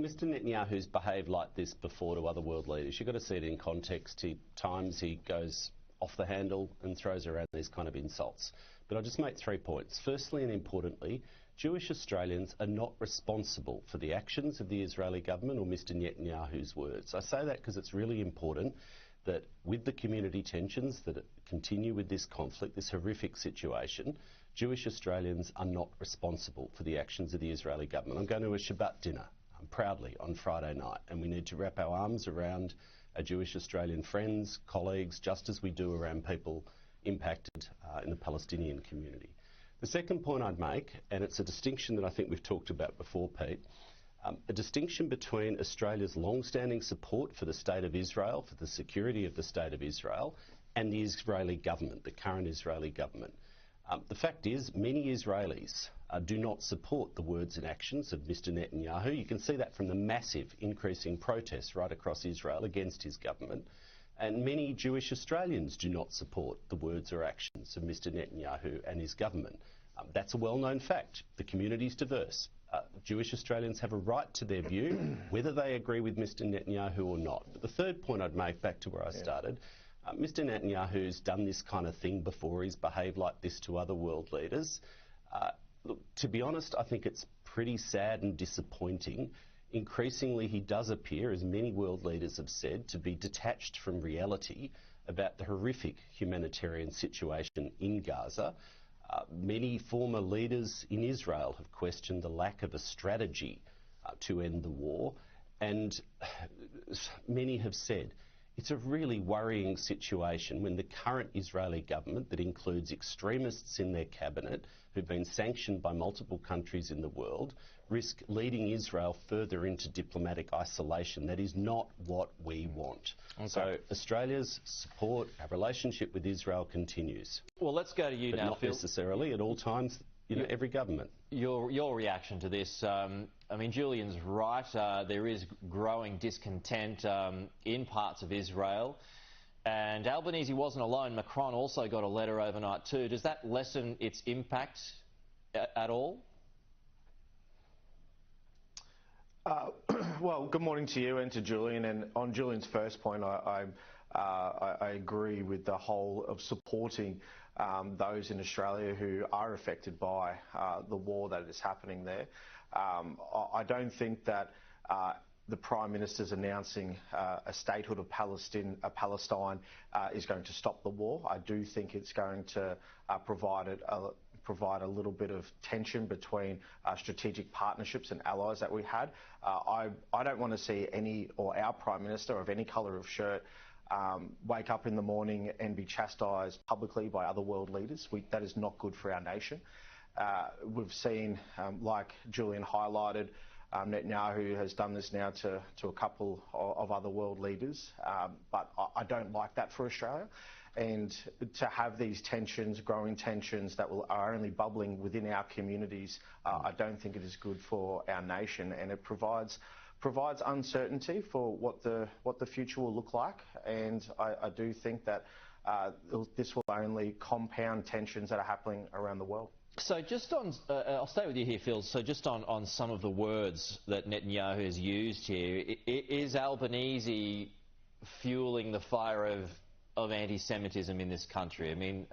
Mr Netanyahu's behaved like this before to other world leaders. You've got to see it in context. Times he goes off the handle and throws around these kind of insults. But I'll just make 3 points. Firstly and importantly, Jewish Australians are not responsible for the actions of the Israeli government or Mr Netanyahu's words. I say that because it's really important that with the community tensions that continue with this conflict, this horrific situation, Jewish Australians are not responsible for the actions of the Israeli government. I'm going to a Shabbat dinner proudly on Friday night, and we need to wrap our arms around our Jewish Australian friends, colleagues, just as we do around people impacted in the Palestinian community. The second point I'd make, and it's a distinction that I think we've talked about before, Pete, a distinction between Australia's long-standing support for the State of Israel, for the security of the State of Israel, and the Israeli government, the current Israeli government. The fact is, many Israelis do not support the words and actions of Mr Netanyahu. You can see that from the massive increase in protests right across Israel against his government. And many Jewish Australians do not support the words or actions of Mr Netanyahu and his government. That's a well-known fact. The community is diverse. Jewish Australians have a right to their view, whether they agree with Mr Netanyahu or not. But the third point I'd make, back to where I started, Mr Netanyahu's done this kind of thing before. He's behaved like this to other world leaders. Look, to be honest, I think it's pretty sad and disappointing. Increasingly, he does appear, as many world leaders have said, to be detached from reality about the horrific humanitarian situation in Gaza. Many former leaders in Israel have questioned the lack of a strategy to end the war, and many have said it's a really worrying situation when the current Israeli government, that includes extremists in their cabinet who've been sanctioned by multiple countries in the world, risk leading Israel further into diplomatic isolation. That is not what we want. Okay. So Australia's support, our relationship with Israel continues. Well, let's go to you now, not Phil. Necessarily at all times, every government. Your reaction to this, I mean, Julian's right, there is growing discontent in parts of Israel, and Albanese wasn't alone. Macron also got a letter overnight too. Does that lessen its impact at all? Well, good morning to you and to Julian. And on Julian's first point, I agree with the whole of supporting those in Australia who are affected by the war that is happening there. I don't think that the Prime Minister's announcing a statehood of Palestine is going to stop the war. I do think it's going to provide a little bit of tension between strategic partnerships and allies that we had. I don't want to see our Prime Minister of any colour of shirt wake up in the morning and be chastised publicly by other world leaders. That is not good for our nation. We've seen, like Julian highlighted, Netanyahu has done this now to a couple of other world leaders, but I don't like that for Australia. And to have these tensions, growing tensions that are only bubbling within our communities, I don't think it is good for our nation, and it provides uncertainty for what the future will look like. And I do think that this will only compound tensions that are happening around the world. So just on, I'll stay with you here, Phil. So just on some of the words that Netanyahu has used here, is Albanese fueling the fire of anti-Semitism in this country? I mean,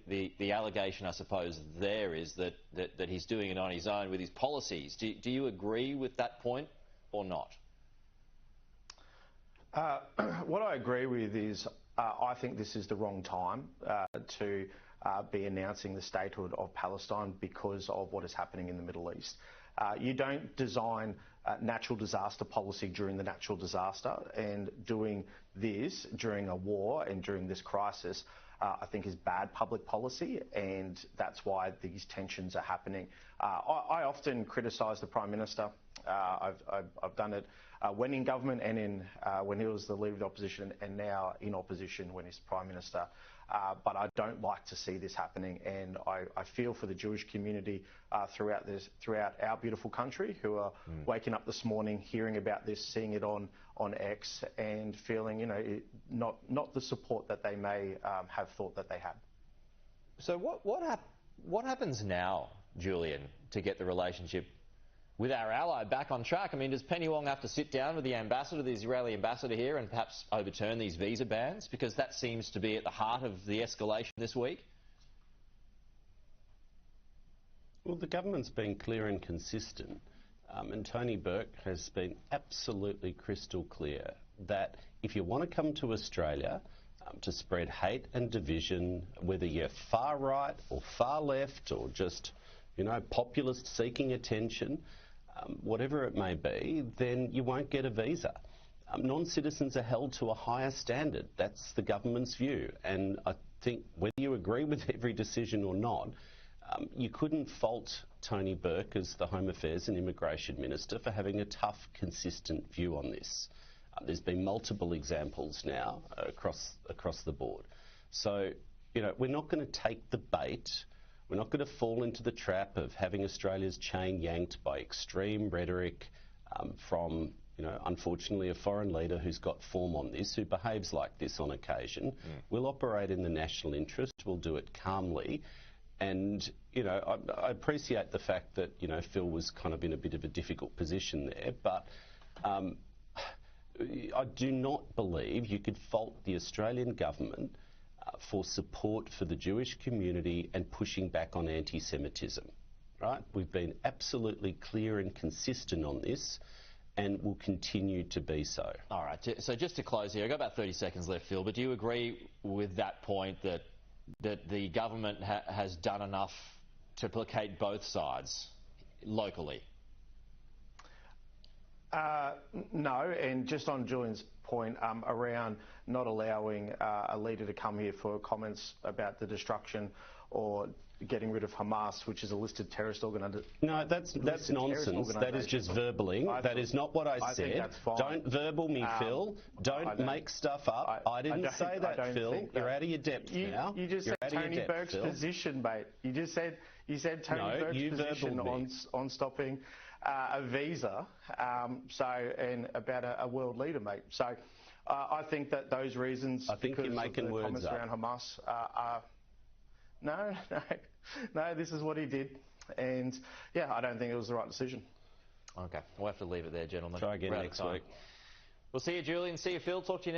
the allegation, I suppose, there is that he's doing it on his own with his policies. Do you agree with that point or not? What I agree with is I think this is the wrong time to be announcing the statehood of Palestine because of what is happening in the Middle East. You don't design natural disaster policy during the natural disaster, and doing this during a war and during this crisis I think is bad public policy, and that's why these tensions are happening. I often criticise the Prime Minister. I've done it when in government and when he was the leader of the opposition, and now in opposition when he's Prime Minister. But I don't like to see this happening, and I feel for the Jewish community throughout our beautiful country who are waking up this morning, hearing about this, seeing it on X, and feeling, not the support that they may have thought that they had. So what happens now, Julian, to get the relationship with our ally back on track. I mean, does Penny Wong have to sit down with the ambassador, the Israeli ambassador here, and perhaps overturn these visa bans? Because that seems to be at the heart of the escalation this week. Well, the government's been clear and consistent, and Tony Burke has been absolutely crystal clear that if you want to come to Australia to spread hate and division, whether you're far right or far left or just, populist seeking attention, whatever it may be, then you won't get a visa. Non-citizens are held to a higher standard. That's the government's view. And I think whether you agree with every decision or not, you couldn't fault Tony Burke as the Home Affairs and Immigration Minister for having a tough, consistent view on this. There's been multiple examples now across the board. So, we're not going to take the bait. We're not going to fall into the trap of having Australia's chain yanked by extreme rhetoric from, unfortunately, a foreign leader who's got form on this, who behaves like this on occasion. We'll operate in the national interest. We'll do it calmly. And, I appreciate the fact that, Phil was kind of in a bit of a difficult position there, but I do not believe you could fault the Australian government for support for the Jewish community and pushing back on anti-Semitism, right? We've been absolutely clear and consistent on this and will continue to be so. All right, so just to close here, I've got about 30 seconds left, Phil, but do you agree with that point that the government has done enough to placate both sides locally? No, and just on Julian's point around not allowing a leader to come here for comments about the destruction or getting rid of Hamas, which is a listed terrorist organisation. No, that's nonsense. That is just verballing. That is not what I said. That's fine. Don't verbal me, Phil. Don't make stuff up. I didn't say that, Phil. You're out of your depth now. You just said Tony Burke's position, mate. You said Tony Burke's position on stopping a visa, and about a world leader, mate. So I think that those reasons, I think you're making words comments up around Hamas, are no. This is what he did, and yeah, I don't think it was the right decision. Okay, we'll have to leave it there, gentlemen. Try again next week. We'll see you, Julian. See you, Phil. Talk to you next.